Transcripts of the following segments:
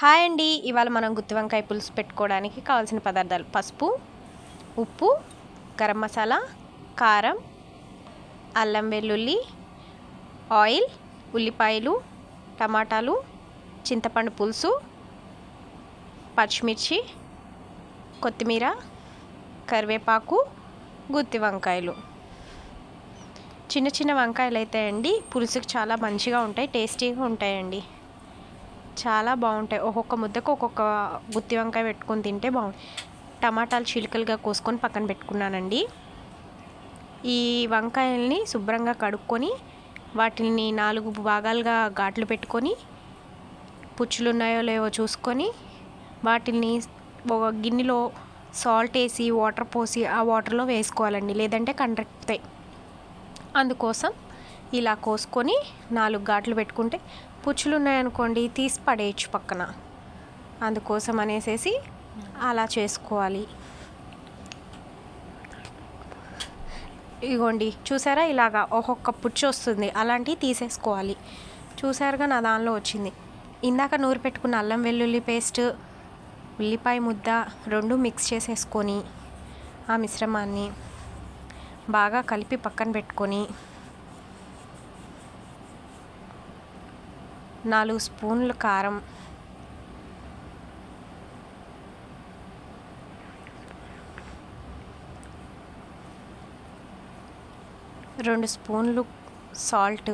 Hi అండి. ఇవాళ మనం గుత్తి వంకాయ పులుసు పెట్టుకోవడానికి కావాల్సిన పదార్థాలు: పసుపు, ఉప్పు, గరం మసాలా, కారం, అల్లం వెల్లుల్లి, ఆయిల్, ఉల్లిపాయలు, టమాటాలు, చింతపండు పులుసు, పచ్చిమిర్చి, కొత్తిమీర, కరివేపాకు, గుత్తి వంకాయలు. చిన్న చిన్న వంకాయలు అయితే అండి పులుసుకి చాలా మంచిగా ఉంటాయి, టేస్టీగా ఉంటాయండి, చాలా బాగుంటాయి. ఒక్కొక్క ముద్దకు ఒక్కొక్క గుత్తి వంకాయ పెట్టుకొని తింటే బాగుంటుంది. టమాటాలు చిలుకలుగా కోసుకొని పక్కన పెట్టుకున్నానండి. ఈ వంకాయల్ని శుభ్రంగా కడుక్కొని వాటిని 4 భాగాలుగా ఘాట్లు పెట్టుకొని పుచ్చులు ఉన్నాయో లేవో చూసుకొని వాటిని ఒక గిన్నెలో సాల్ట్ వేసి వాటర్ పోసి ఆ వాటర్లో వేసుకోవాలండి, లేదంటే కండ్రెక్కుతాయి. అందుకోసం ఇలా కోసుకొని 4 ఘాట్లు పెట్టుకుంటే పుచ్చులు ఉన్నాయనుకోండి తీసి పడేయచ్చు పక్కన. అందుకోసం అనేసి అలా చేసుకోవాలి. ఇగోండి చూసారా, ఇలాగా ఒక్కొక్క పుచ్చు వస్తుంది, అలాంటివి తీసేసుకోవాలి. చూసారుగా నా దానిలో వచ్చింది. ఇందాక నూరు పెట్టుకున్న అల్లం వెల్లుల్లి పేస్ట్, ఉల్లిపాయ ముద్ద 2 మిక్స్ చేసేసుకొని ఆ మిశ్రమాన్ని బాగా కలిపి పక్కన పెట్టుకొని 4 స్పూన్లు కారం, 2 స్పూన్లు సాల్ట్,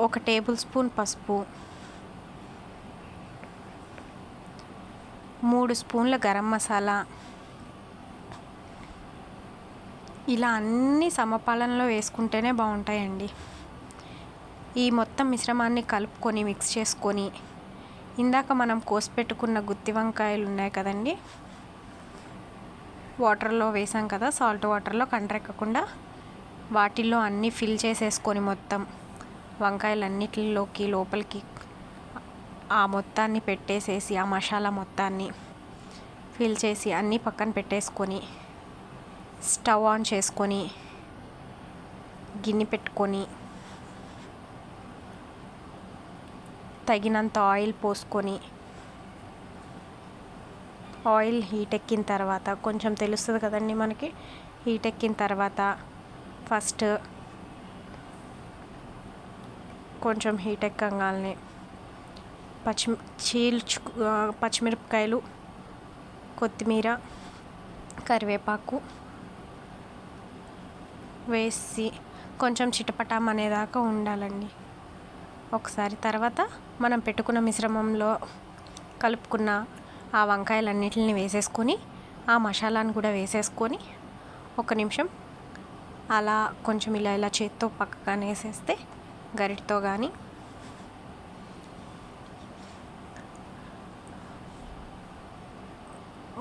1 టేబుల్ స్పూన్ పసుపు, 3 స్పూన్ల గరం మసాలా. ఇలా అన్ని సమపాలనలో వేసుకుంటేనే బాగుంటాయండి. ఈ మొత్తం మిశ్రమాన్ని కలుపుకొని మిక్స్ చేసుకొని ఇందాక మనం కోసి పెట్టుకున్న గుత్తి వంకాయలు ఉన్నాయి కదండి, వాటర్లో వేసాం కదా, సాల్ట్ వాటర్లో కండ్రెక్కకుండా వాటిల్లో అన్నీ ఫిల్ చేసేసుకొని మొత్తం వంకాయలన్నిటిలోకి లోపలికి ఆ మొత్తాన్ని పెట్టేసేసి ఆ మసాలా మొత్తాన్ని ఫిల్ చేసి అన్నీ పక్కన పెట్టేసుకొని స్టవ్ ఆన్ చేసుకొని గిన్నె పెట్టుకొని తగినంత ఆయిల్ పోసుకొని ఆయిల్ హీట్ ఎక్కిన తర్వాత కొంచెం తెలుస్తుంది కదండి మనకి, హీట్ ఎక్కిన తర్వాత ఫస్ట్ కొంచెం హీట్ ఎక్కగానే పచ్చిమిరపకాయలు, కొత్తిమీర, కరివేపాకు వేసి కొంచెం చిటపటం అనేదాకా ఉండాలండి. ఒకసారి తర్వాత మనం పెట్టుకున్న మిశ్రమంలో కలుపుకున్న ఆ వంకాయలన్నిటిని వేసేసుకొని ఆ మసాలాను కూడా వేసేసుకొని 1 నిమిషం అలా కొంచెం ఇలా చేత్తో పక్కన వేసేస్తే గరిటతో కానీ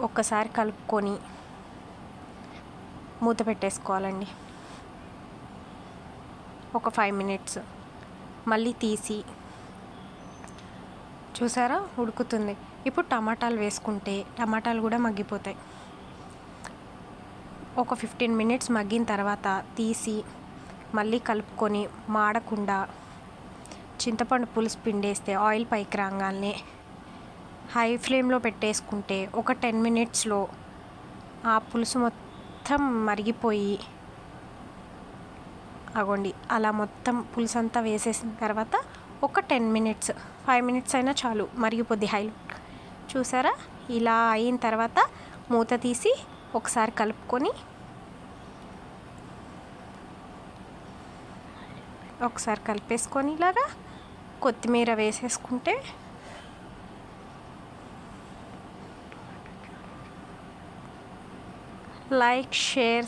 ఒక్కసారి కలుపుకొని మూత పెట్టేసుకోవాలండి. ఒక 5 మినిట్స్ మళ్ళీ తీసి చూసారా ఉడుకుతుంది. ఇప్పుడు టమాటాలు వేసుకుంటే టమాటాలు కూడా మగ్గిపోతాయి. ఒక 15 మినిట్స్ మగ్గిన తర్వాత తీసి మళ్ళీ కలుపుకొని మాడకుండా చింతపండు పులుసు పిండేస్తే ఆయిల్ పైకి రాగానే హై ఫ్లేమ్లో పెట్టేసుకుంటే ఒక 10 మినిట్స్లో ఆ పులుసు మొత్తం మరిగిపోయి అగోండి అలా మొత్తం పులుసు అంతా వేసేసిన తర్వాత ఒక 10 మినిట్స్ 5 మినిట్స్ అయినా చాలు, మరిగిపోద్ది హైలో. చూసారా, ఇలా అయిన తర్వాత మూత తీసి ఒకసారి కలుపుకొని ఒకసారి కలిపేసుకొని ఇలాగా కొత్తిమీర వేసేసుకుంటే లైక్, షేర్,